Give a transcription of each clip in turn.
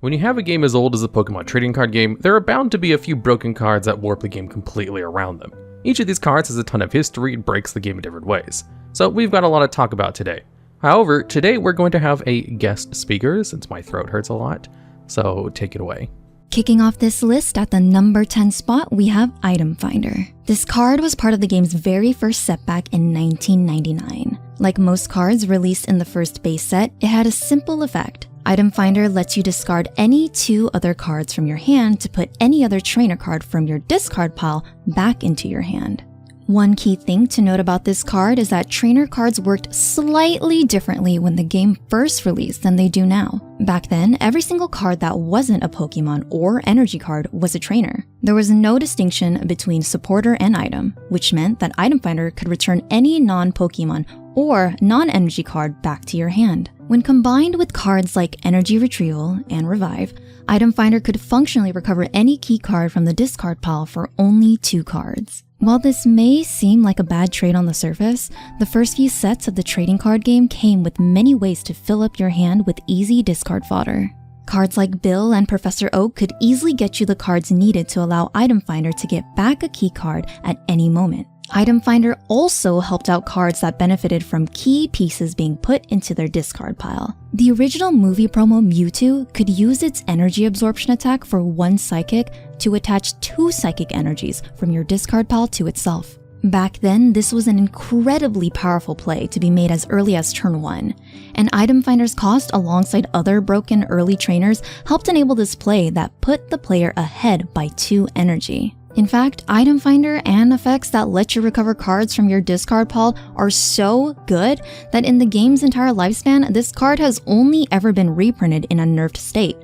When you have a game as old as a Pokemon trading card game, there are bound to be a few broken cards that warp the game completely around them. Each of these cards has a ton of history and breaks the game in different ways, so we've got a lot to talk about today. However, today we're going to have a guest speaker since my throat hurts a lot, so take it away. Kicking off this list at the number 10 spot, we have Item Finder. This card was part of the game's very first setback in 1999. Like most cards released in the first base set, it had a simple effect. Item Finder lets you discard any 2 other cards from your hand to put any other trainer card from your discard pile back into your hand. One key thing to note about this card is that trainer cards worked slightly differently when the game first released than they do now. Back then, every single card that wasn't a Pokemon or energy card was a trainer. There was no distinction between supporter and item, which meant that Item Finder could return any non-Pokemon or non-energy card back to your hand. When combined with cards like Energy Retrieval and Revive, Item Finder could functionally recover any key card from the discard pile for only 2 cards. While this may seem like a bad trade on the surface, the first few sets of the trading card game came with many ways to fill up your hand with easy discard fodder. Cards like Bill and Professor Oak could easily get you the cards needed to allow Item Finder to get back a key card at any moment. Item Finder also helped out cards that benefited from key pieces being put into their discard pile. The original movie promo Mewtwo could use its energy absorption attack for 1 psychic to attach 2 psychic energies from your discard pile to itself. Back then, this was an incredibly powerful play to be made as early as turn 1, and Item Finder's cost alongside other broken early trainers helped enable this play that put the player ahead by 2 energy. In fact, Item Finder and effects that let you recover cards from your discard pile are so good that in the game's entire lifespan, this card has only ever been reprinted in a nerfed state,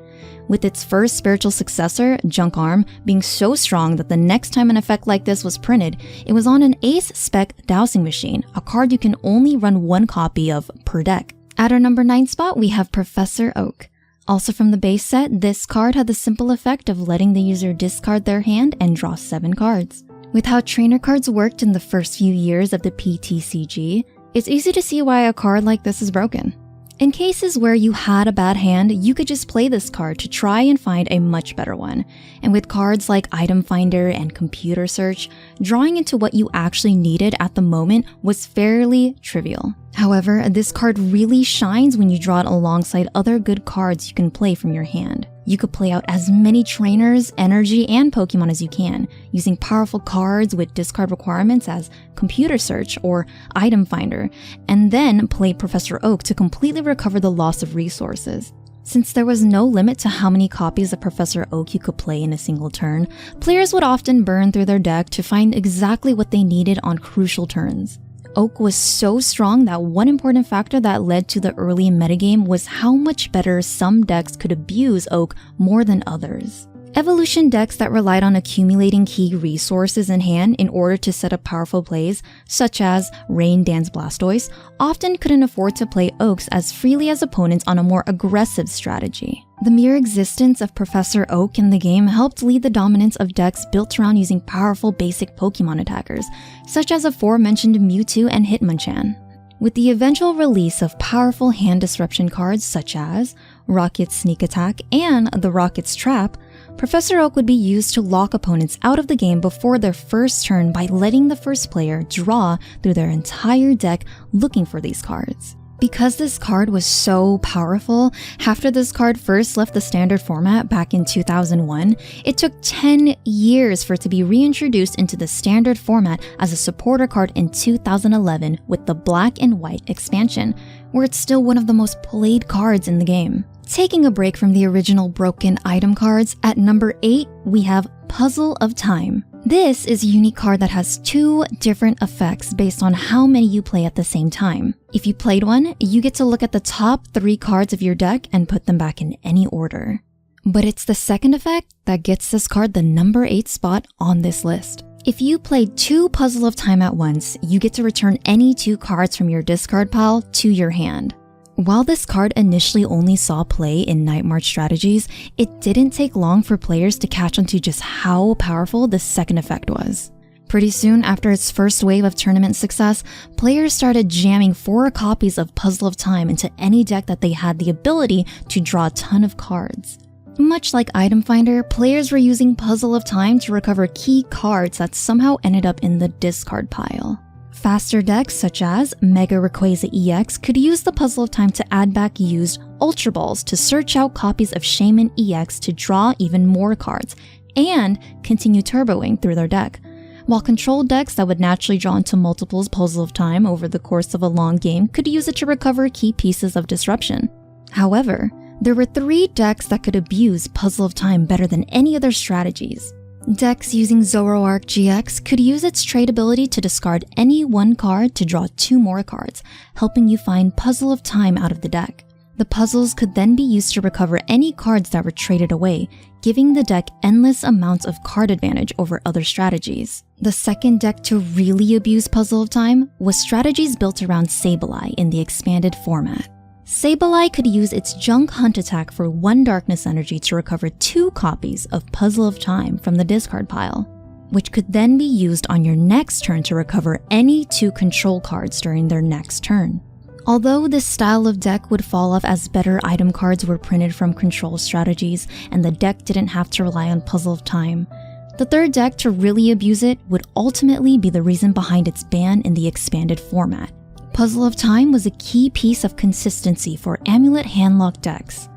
with its first spiritual successor, Junk Arm, being so strong that the next time an effect like this was printed, it was on an Ace Spec Dowsing Machine, a card you can only run 1 copy of per deck. At our number 9 spot, we have Professor Oak. Also from the base set, this card had the simple effect of letting the user discard their hand and draw 7 cards. With how trainer cards worked in the first few years of the PTCG, it's easy to see why a card like this is broken. In cases where you had a bad hand, you could just play this card to try and find a much better one. And with cards like Item Finder and Computer Search, drawing into what you actually needed at the moment was fairly trivial. However, this card really shines when you draw it alongside other good cards you can play from your hand. You could play out as many trainers, energy, and Pokemon as you can, using powerful cards with discard requirements as Computer Search or Item Finder, and then play Professor Oak to completely recover the loss of resources. Since there was no limit to how many copies of Professor Oak you could play in a single turn, players would often burn through their deck to find exactly what they needed on crucial turns. Oak was so strong that one important factor that led to the early metagame was how much better some decks could abuse Oak more than others. Evolution decks that relied on accumulating key resources in hand in order to set up powerful plays, such as Rain Dance Blastoise, often couldn't afford to play Oaks as freely as opponents on a more aggressive strategy. The mere existence of Professor Oak in the game helped lead the dominance of decks built around using powerful basic Pokemon attackers, such as aforementioned Mewtwo and Hitmonchan. With the eventual release of powerful hand disruption cards such as Rocket's Sneak Attack and the Rocket's Trap, Professor Oak would be used to lock opponents out of the game before their first turn by letting the first player draw through their entire deck looking for these cards. Because this card was so powerful, after this card first left the standard format back in 2001, it took 10 years for it to be reintroduced into the standard format as a supporter card in 2011 with the Black and White expansion, where it's still one of the most played cards in the game. Taking a break from the original broken item cards, at number 8, we have Puzzle of Time. This is a unique card that has 2 different effects based on how many you play at the same time. If you played one, you get to look at the top 3 cards of your deck and put them back in any order. But it's the second effect that gets this card the number 8 spot on this list. If you played 2 Puzzle of Time at once, you get to return any 2 cards from your discard pile to your hand. While this card initially only saw play in Night March strategies, it didn't take long for players to catch on to just how powerful the second effect was. Pretty soon after its first wave of tournament success, players started jamming 4 copies of Puzzle of Time into any deck that they had the ability to draw a ton of cards. Much like Item Finder, players were using Puzzle of Time to recover key cards that somehow ended up in the discard pile. Faster decks such as Mega Rayquaza EX could use the Puzzle of Time to add back used Ultra Balls to search out copies of Shaymin EX to draw even more cards, and continue turboing through their deck. While control decks that would naturally draw into multiples Puzzle of Time over the course of a long game could use it to recover key pieces of disruption. However, there were 3 decks that could abuse Puzzle of Time better than any other strategies. Decks using Zoroark GX could use its trade ability to discard any one card to draw 2 more cards, helping you find Puzzle of Time out of the deck. The puzzles could then be used to recover any cards that were traded away, giving the deck endless amounts of card advantage over other strategies. The second deck to really abuse Puzzle of Time was strategies built around Sableye in the expanded format. Sableye could use its Junk Hunt attack for 1 Darkness Energy to recover 2 copies of Puzzle of Time from the discard pile, which could then be used on your next turn to recover any 2 control cards during their next turn. Although this style of deck would fall off as better item cards were printed from control strategies and the deck didn't have to rely on Puzzle of Time, the third deck to really abuse it would ultimately be the reason behind its ban in the expanded format. Puzzle of Time was a key piece of consistency for Amulet Handlock decks.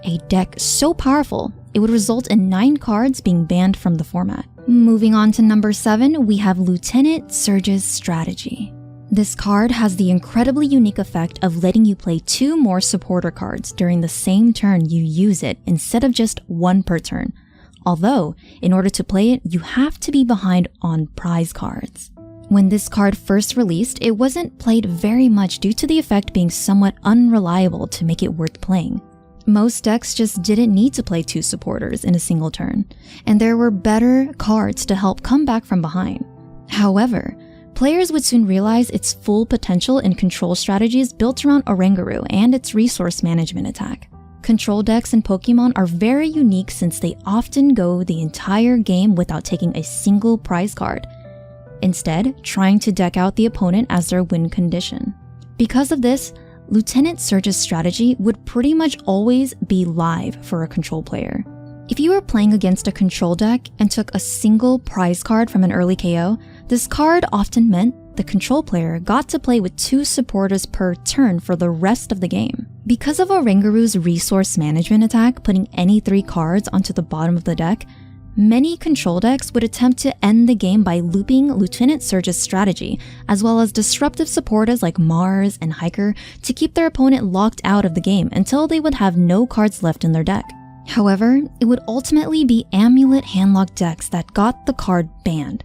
A deck so powerful, it would result in 9 cards being banned from the format. Moving on to number 7, we have Lieutenant Surge's Strategy. This card has the incredibly unique effect of letting you play 2 more supporter cards during the same turn you use it instead of just 1 per turn. Although, in order to play it, you have to be behind on prize cards. When this card first released, it wasn't played very much due to the effect being somewhat unreliable to make it worth playing. Most decks just didn't need to play 2 supporters in a single turn, and there were better cards to help come back from behind. However, players would soon realize its full potential in control strategies built around Oranguru and its resource management attack. Control decks in Pokemon are very unique since they often go the entire game without taking a single prize card, instead trying to deck out the opponent as their win condition. Because of this, Lieutenant Surge's strategy would pretty much always be live for a control player. If you were playing against a control deck and took a single prize card from an early KO, this card often meant the control player got to play with 2 supporters per turn for the rest of the game. Because of Oranguru's resource management attack putting any 3 cards onto the bottom of the deck, many control decks would attempt to end the game by looping Lieutenant Surge's strategy, as well as disruptive supporters like Mars and Hiker to keep their opponent locked out of the game until they would have no cards left in their deck. However, it would ultimately be Amulet Handlock decks that got the card banned.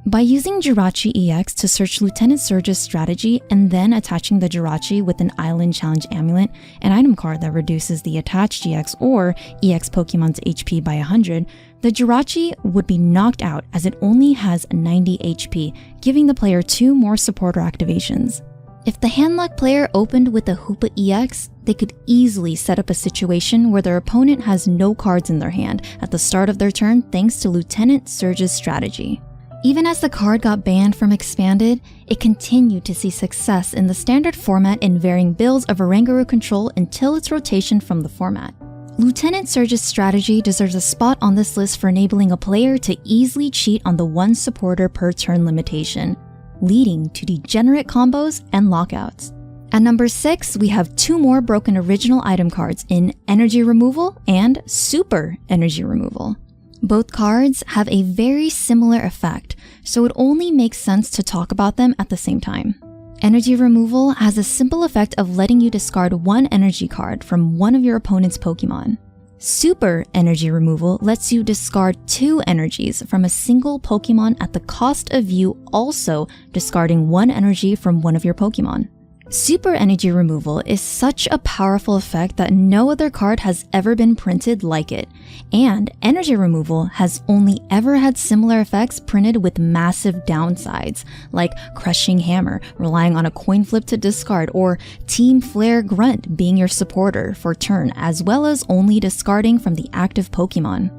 By using Jirachi EX to search Lieutenant Surge's strategy and then attaching the Jirachi with an Island Challenge Amulet, an item card that reduces the attached GX or EX Pokemon's HP by 100, the Jirachi would be knocked out as it only has 90 HP, giving the player 2 more supporter activations. If the Handlock player opened with a Hoopa EX, they could easily set up a situation where their opponent has no cards in their hand at the start of their turn thanks to Lieutenant Surge's strategy. Even as the card got banned from Expanded, it continued to see success in the standard format in varying builds of Oranguru control until its rotation from the format. Lieutenant Surge's strategy deserves a spot on this list for enabling a player to easily cheat on the 1 supporter per turn limitation, leading to degenerate combos and lockouts. At number 6, we have 2 more broken original item cards in Energy Removal and Super Energy Removal. Both cards have a very similar effect, so it only makes sense to talk about them at the same time. Energy Removal has a simple effect of letting you discard 1 energy card from one of your opponent's Pokemon. Super Energy Removal lets you discard 2 energies from a single Pokemon at the cost of you also discarding 1 energy from one of your Pokemon. Super Energy Removal is such a powerful effect that no other card has ever been printed like it, and Energy Removal has only ever had similar effects printed with massive downsides, like Crushing Hammer, relying on a coin flip to discard, or Team Flare Grunt being your supporter for turn, as well as only discarding from the active Pokemon.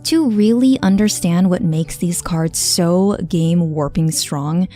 To really understand what makes these cards so game-warping strong,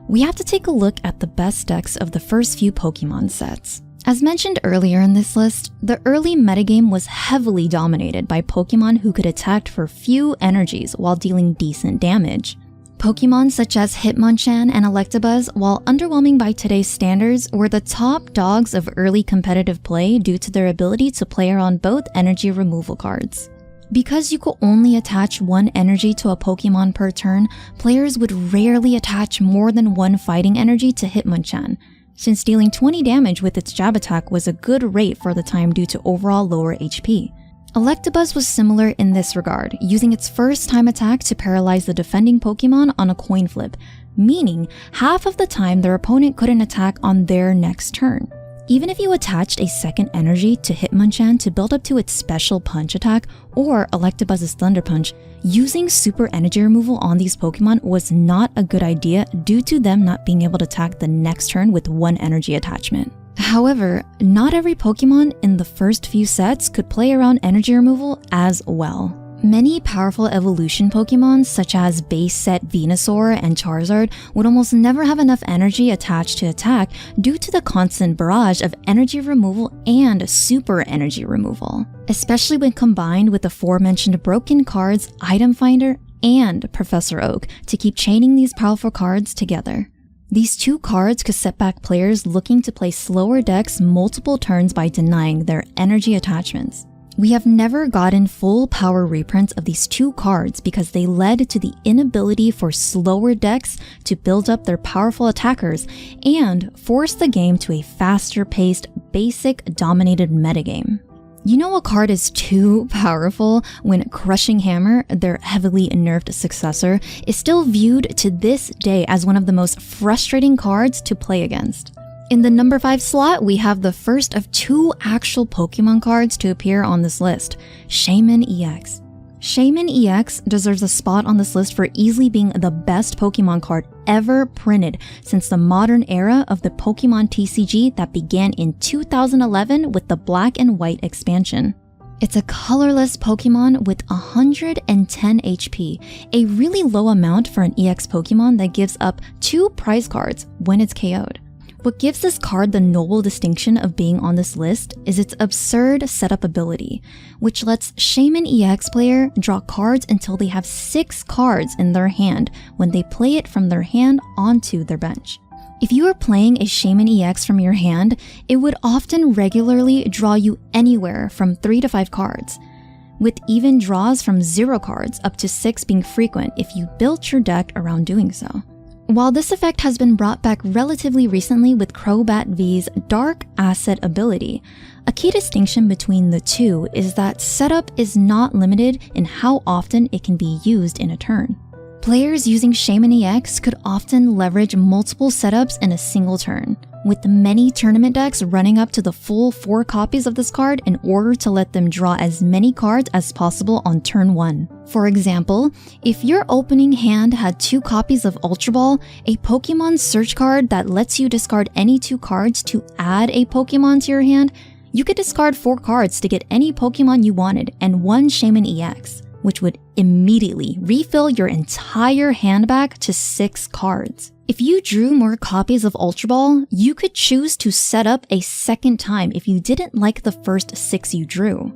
we have to take a look at the best decks of the first few Pokemon sets. As mentioned earlier in this list, the early metagame was heavily dominated by Pokemon who could attack for few energies while dealing decent damage. Pokemon such as Hitmonchan and Electabuzz, while underwhelming by today's standards, were the top dogs of early competitive play due to their ability to play around both energy removal cards. Because you could only attach one energy to a Pokemon per turn, players would rarely attach more than one fighting energy to Hitmonchan, since dealing 20 damage with its jab attack was a good rate for the time due to overall lower HP. Electabuzz was similar in this regard, using its first time attack to paralyze the defending Pokemon on a coin flip, meaning half of the time their opponent couldn't attack on their next turn. Even if you attached a second energy to Hitmonchan to build up to its special punch attack or Electabuzz's Thunder Punch, using super energy removal on these Pokemon was not a good idea due to them not being able to attack the next turn with one energy attachment. However, not every Pokemon in the first few sets could play around energy removal as well. Many powerful evolution Pokemon such as base set Venusaur and Charizard would almost never have enough energy attached to attack due to the constant barrage of energy removal and super energy removal, especially when combined with the aforementioned broken cards Item Finder and Professor Oak to keep chaining these powerful cards together. These two cards could set back players looking to play slower decks multiple turns by denying their energy attachments. We have never gotten full power reprints of these two cards because they led to the inability for slower decks to build up their powerful attackers and forced the game to a faster-paced, basic-dominated metagame. You know a card is too powerful when Crushing Hammer, their heavily nerfed successor, is still viewed to this day as one of the most frustrating cards to play against. In the number 5 slot, we have the first of two actual Pokemon cards to appear on this list, Shaymin EX. Shaymin EX deserves a spot on this list for easily being the best Pokemon card ever printed since the modern era of the Pokemon TCG that began in 2011 with the Black and White expansion. It's a colorless Pokemon with 110 HP, a really low amount for an EX Pokemon that gives up 2 prize cards when it's KO'd. What gives this card the noble distinction of being on this list is its absurd setup ability, which lets Shaymin EX player draw cards until they have 6 cards in their hand when they play it from their hand onto their bench. If you are playing a Shaymin EX from your hand, it would often regularly draw you anywhere from 3 to 5 cards, with even draws from 0 cards up to 6 being frequent if you built your deck around doing so. While this effect has been brought back relatively recently with Crobat V's Dark Asset ability, a key distinction between the two is that setup is not limited in how often it can be used in a turn. Players using Shaymin EX could often leverage multiple setups in a single turn, with many tournament decks running up to the full 4 copies of this card in order to let them draw as many cards as possible on turn 1. For example, if your opening hand had 2 copies of Ultra Ball, a Pokemon search card that lets you discard any 2 cards to add a Pokemon to your hand, you could discard 4 cards to get any Pokemon you wanted and 1 Shaymin EX, which would immediately refill your entire hand back to 6 cards. If you drew more copies of Ultra Ball, you could choose to set up a second time if you didn't like the first 6 you drew.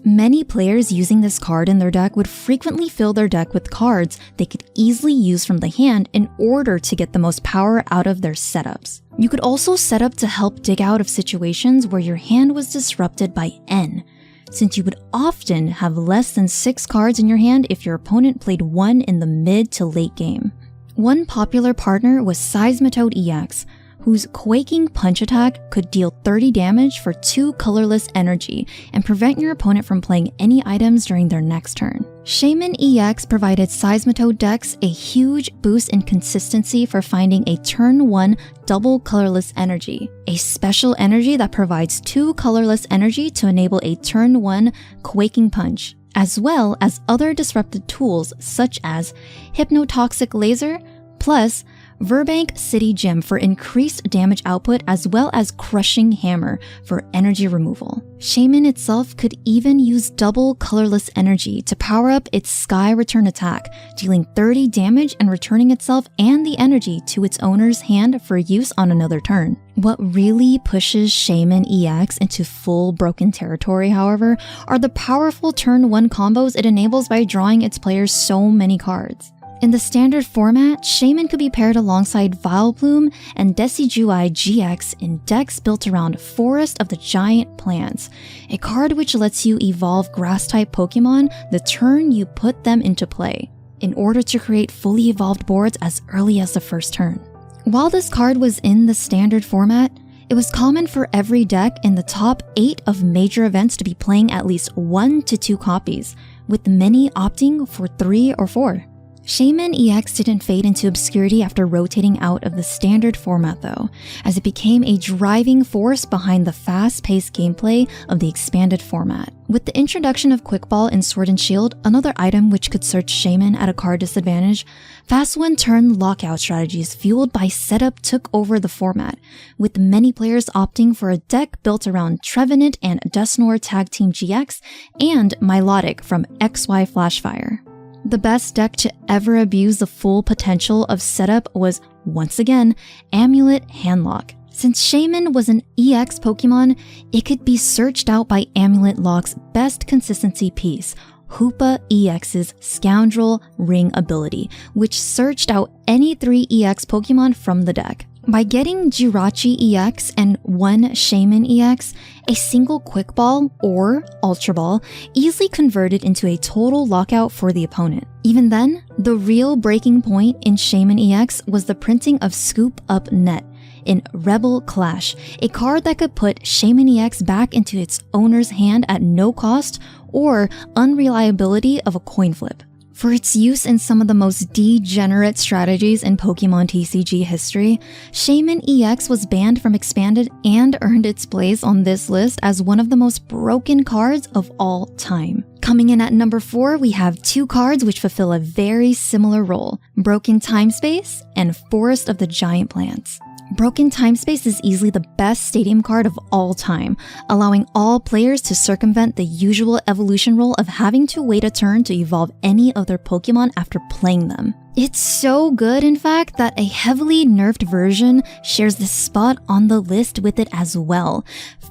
Many players using this card in their deck would frequently fill their deck with cards they could easily use from the hand in order to get the most power out of their setups. You could also set up to help dig out of situations where your hand was disrupted by N, since you would often have less than 6 cards in your hand if your opponent played 1 in the mid to late game. One popular partner was Seismitoad EX, whose Quaking Punch attack could deal 30 damage for 2 colorless energy and prevent your opponent from playing any items during their next turn. Shaymin EX provided Seismitoad decks a huge boost in consistency for finding a turn 1 double colorless energy, a special energy that provides 2 colorless energy to enable a turn 1 Quaking Punch, as well as other disrupted tools such as Hypnotoxic Laser, plus Verbank City Gym for increased damage output as well as Crushing Hammer for energy removal. Shaymin itself could even use double colorless energy to power up its Sky Return attack, dealing 30 damage and returning itself and the energy to its owner's hand for use on another turn. What really pushes Shaymin EX into full broken territory, however, are the powerful turn 1 combos it enables by drawing its players so many cards. In the standard format, Shaymin could be paired alongside Vileplume and Decidueye GX in decks built around Forest of the Giant Plants, a card which lets you evolve grass-type Pokemon the turn you put them into play, in order to create fully evolved boards as early as the first turn. While this card was in the standard format, it was common for every deck in the top 8 of major events to be playing at least 1 to 2 copies, with many opting for 3 or 4. Shaymin EX didn't fade into obscurity after rotating out of the standard format though, as it became a driving force behind the fast-paced gameplay of the expanded format. With the introduction of Quick Ball in Sword and Shield, another item which could search Shaymin at a card disadvantage, fast one-turn lockout strategies fueled by setup took over the format, with many players opting for a deck built around Trevenant and Dusknoir Tag Team GX and Milotic from XY Flashfire. The best deck to ever abuse the full potential of setup was, once again, Amulet Handlock. Since Shaymin was an EX Pokemon, it could be searched out by Amulet Lock's best consistency piece, Hoopa EX's Scoundrel Ring ability, which searched out any 3 EX Pokemon from the deck. By getting Jirachi EX and 1 Shaymin EX, a single Quick Ball or Ultra Ball easily converted into a total lockout for the opponent. Even then, the real breaking point in Shaymin EX was the printing of Scoop Up Net in Rebel Clash, a card that could put Shaymin EX back into its owner's hand at no cost or unreliability of a coin flip. For its use in some of the most degenerate strategies in Pokemon TCG history, Shaymin EX was banned from Expanded and earned its place on this list as one of the most broken cards of all time. Coming in at number 4, we have 2 cards which fulfill a very similar role, Broken Time Space and Forest of the Giant Plants. Broken Time Space is easily the best stadium card of all time, allowing all players to circumvent the usual evolution rule of having to wait a turn to evolve any of their Pokemon after playing them. It's so good, in fact, that a heavily nerfed version shares this spot on the list with it as well.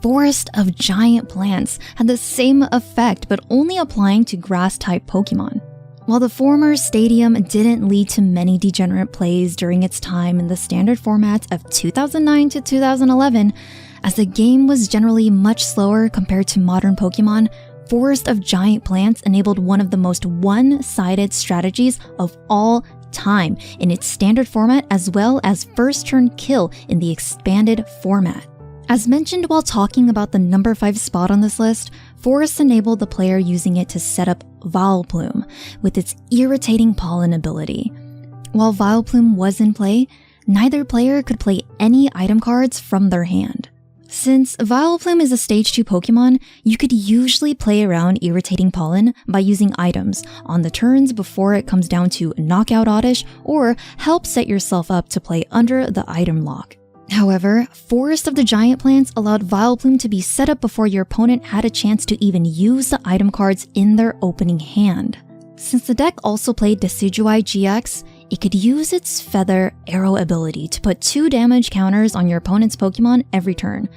Forest of Giant Plants had the same effect, but only applying to grass-type Pokemon. While the former stadium didn't lead to many degenerate plays during its time in the standard formats of 2009 to 2011, as the game was generally much slower compared to modern Pokemon, Forest of Giant Plants enabled one of the most one-sided strategies of all time in its standard format as well as first turn kill in the expanded format. As mentioned while talking about the number 5 spot on this list, Forest enabled the player using it to set up Vileplume with its irritating pollen ability. While Vileplume was in play, neither player could play any item cards from their hand. Since Vileplume is a stage 2 Pokemon, you could usually play around irritating pollen by using items on the turns before it comes down to Knockout Oddish or help set yourself up to play under the item lock. However, Forest of the Giant Plants allowed Vileplume to be set up before your opponent had a chance to even use the item cards in their opening hand. Since the deck also played Decidueye GX, it could use its Feather Arrow ability to put 2 damage counters on your opponent's Pokemon every turn,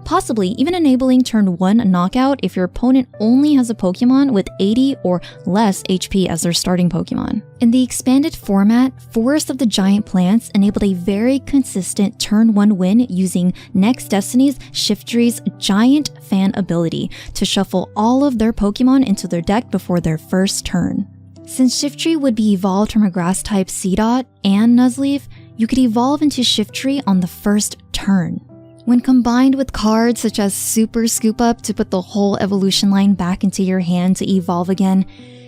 possibly even enabling turn 1 knockout if your opponent only has a Pokemon with 80 or less HP as their starting Pokemon. In the expanded format, Forest of the Giant Plants enabled a very consistent turn 1 win using Next Destiny's Shiftry's Giant Fan ability to shuffle all of their Pokemon into their deck before their first turn. Since Shiftry would be evolved from a grass-type Seedot and Nuzleaf, you could evolve into Shiftry on the first turn. When combined with cards such as Super Scoop Up to put the whole evolution line back into your hand to evolve again,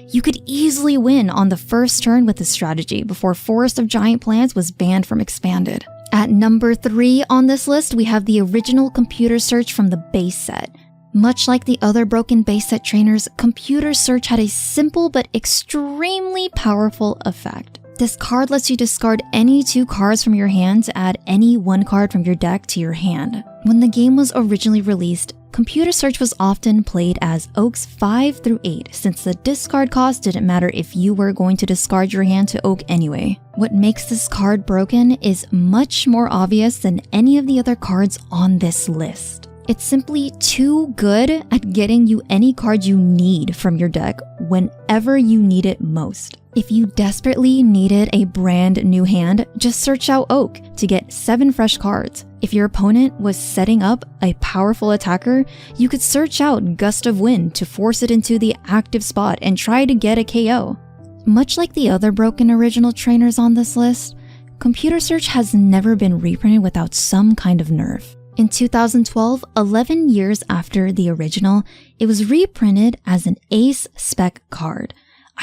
you could easily win on the first turn with this strategy before Forest of Giant Plants was banned from Expanded. At number 3 on this list, we have the original computer search from the base set. Much like the other broken base set trainers, computer search had a simple but extremely powerful effect. This card lets you discard any 2 cards from your hand to add any 1 card from your deck to your hand. When the game was originally released, Computer Search was often played as Oaks 5 through 8 since the discard cost didn't matter if you were going to discard your hand to Oak anyway. What makes this card broken is much more obvious than any of the other cards on this list. It's simply too good at getting you any card you need from your deck whenever you need it most. If you desperately needed a brand new hand, just search out Oak to get 7 fresh cards. If your opponent was setting up a powerful attacker, you could search out Gust of Wind to force it into the active spot and try to get a KO. Much like the other broken original trainers on this list, Computer Search has never been reprinted without some kind of nerf. In 2012, 11 years after the original, it was reprinted as an Ace Spec card,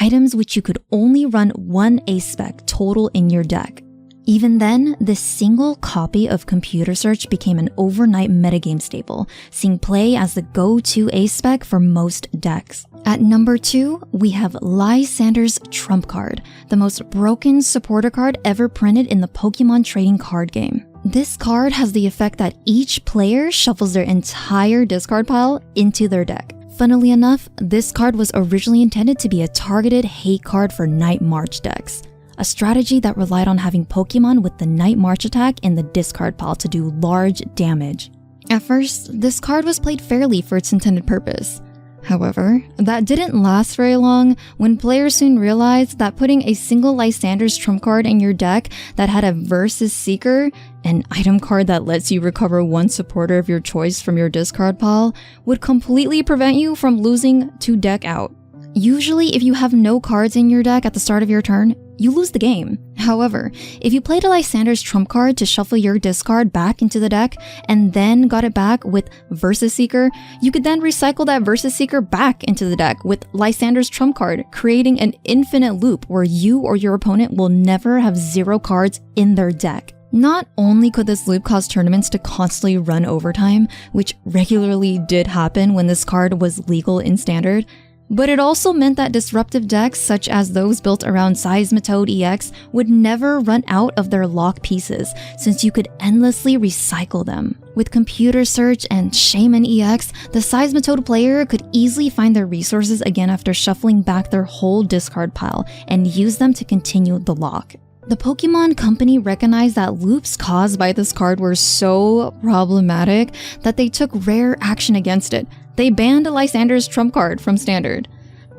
items which you could only run 1 Ace Spec total in your deck. Even then, this single copy of Computer Search became an overnight metagame staple, seeing play as the go-to Ace Spec for most decks. At number 2, we have Lysandre's Trump card, the most broken supporter card ever printed in the Pokemon trading card game. This card has the effect that each player shuffles their entire discard pile into their deck. Funnily enough, this card was originally intended to be a targeted hate card for Night March decks, a strategy that relied on having Pokemon with the Night March attack in the discard pile to do large damage. At first, this card was played fairly for its intended purpose. However, that didn't last very long when players soon realized that putting a single Lysandre's Trump card in your deck that had a Versus Seeker, an item card that lets you recover 1 supporter of your choice from your discard pile, would completely prevent you from losing to deck out. Usually, if you have no cards in your deck at the start of your turn, you lose the game. However, if you played a Lysandre's Trump card to shuffle your discard back into the deck and then got it back with Versus Seeker, you could then recycle that Versus Seeker back into the deck with Lysandre's Trump card, creating an infinite loop where you or your opponent will never have 0 cards in their deck. Not only could this loop cause tournaments to constantly run overtime, which regularly did happen when this card was legal in Standard, but it also meant that disruptive decks such as those built around Lysandre EX would never run out of their lock pieces since you could endlessly recycle them. With Computer Search and Shaymin EX, the Lysandre player could easily find their resources again after shuffling back their whole discard pile and use them to continue the lock. The Pokemon Company recognized that loops caused by this card were so problematic that they took rare action against it. They banned Lysandre's Trump card from Standard.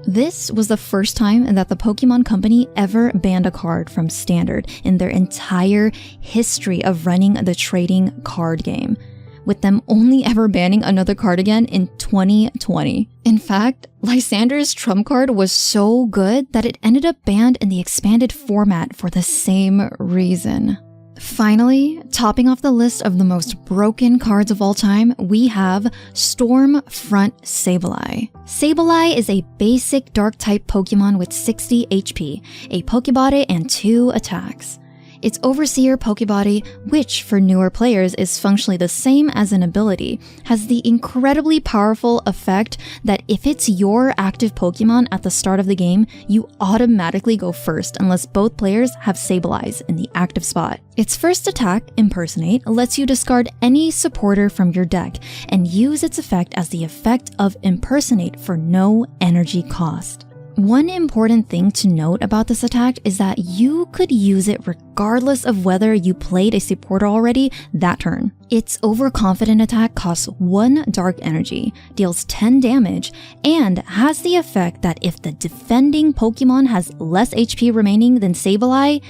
This was the first time that the Pokemon Company ever banned a card from Standard in their entire history of running the trading card game, with them only ever banning another card again in 2020. In fact, Lysandre's Trump card was so good that it ended up banned in the expanded format for the same reason. Finally, topping off the list of the most broken cards of all time, we have Stormfront Sableye. Sableye is a basic Dark-type Pokemon with 60 HP, a Pokebody, and 2 attacks. Its Overseer Pokebody, which for newer players is functionally the same as an ability, has the incredibly powerful effect that if it's your active Pokemon at the start of the game, you automatically go first unless both players have Sableyes in the active spot. Its first attack, Impersonate, lets you discard any supporter from your deck and use its effect as the effect of Impersonate for no energy cost. One important thing to note about this attack is that you could use it regardless of whether you played a supporter already that turn. Its overconfident attack costs 1 dark energy, deals 10 damage, and has the effect that if the defending Pokemon has less HP remaining than Sableye,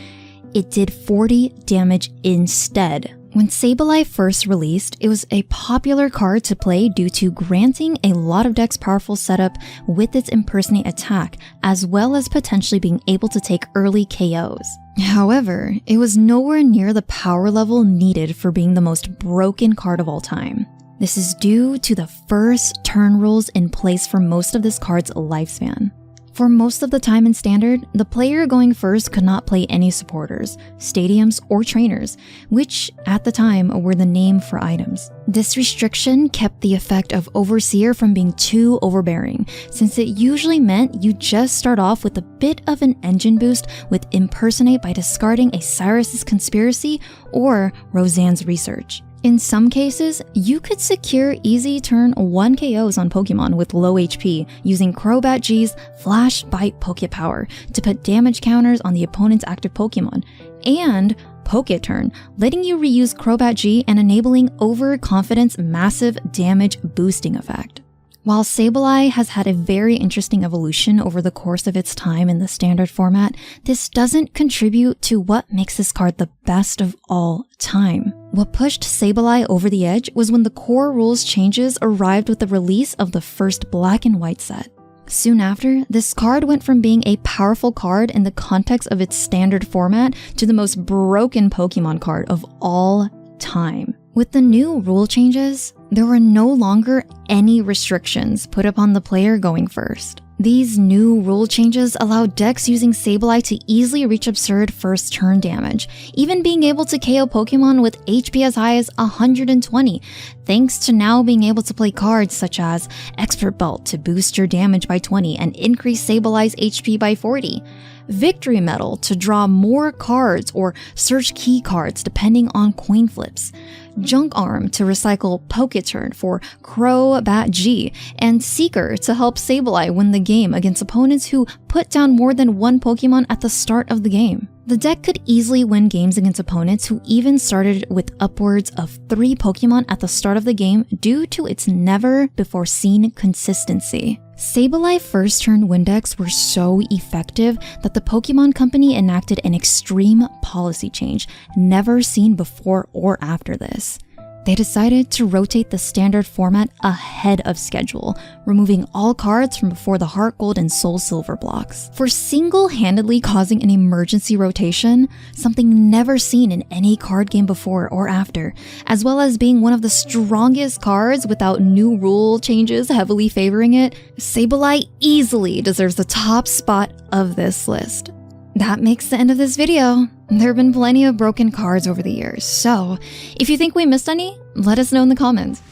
it did 40 damage instead. When Sableye first released, it was a popular card to play due to granting a lot of decks powerful setup with its Impersonate attack, as well as potentially being able to take early KOs. However, it was nowhere near the power level needed for being the most broken card of all time. This is due to the first turn rules in place for most of this card's lifespan. For most of the time in Standard, the player going first could not play any supporters, stadiums, or trainers, which at the time were the name for items. This restriction kept the effect of Overseer from being too overbearing, since it usually meant you just start off with a bit of an engine boost with Impersonate by discarding a Cyrus's Conspiracy or Roseanne's Research. In some cases, you could secure easy turn 1 KOs on Pokemon with low HP using Crobat G's Flash Bite Pokepower to put damage counters on the opponent's active Pokemon, and Poketurn, letting you reuse Crobat G and enabling Overconfidence massive damage boosting effect. While Sableye has had a very interesting evolution over the course of its time in the Standard format, this doesn't contribute to what makes this card the best of all time. What pushed Sableye over the edge was when the core rules changes arrived with the release of the first Black and White set. Soon after, this card went from being a powerful card in the context of its Standard format to the most broken Pokemon card of all time. With the new rule changes, there were no longer any restrictions put upon the player going first. These new rule changes allowed decks using Sableye to easily reach absurd first turn damage, even being able to KO Pokemon with HP as high as 120, thanks to now being able to play cards such as Expert Belt to boost your damage by 20 and increase Sableye's HP by 40, Victory Medal to draw more cards or search key cards depending on coin flips, Junk Arm to recycle Poketurn for Crobat G, and Seeker to help Sableye win the game against opponents who put down more than one Pokemon at the start of the game. The deck could easily win games against opponents who even started with upwards of 3 Pokemon at the start of the game due to its never-before-seen consistency. Sableye first turn win decks were so effective that the Pokemon Company enacted an extreme policy change never seen before or after this. They decided to rotate the Standard format ahead of schedule, removing all cards from before the Heart Gold and Soul Silver blocks. For single-handedly causing an emergency rotation, something never seen in any card game before or after, as well as being one of the strongest cards without new rule changes heavily favoring it, Sableye easily deserves the top spot of this list. That makes the end of this video. There have been plenty of broken cards over the years, so if you think we missed any, let us know in the comments.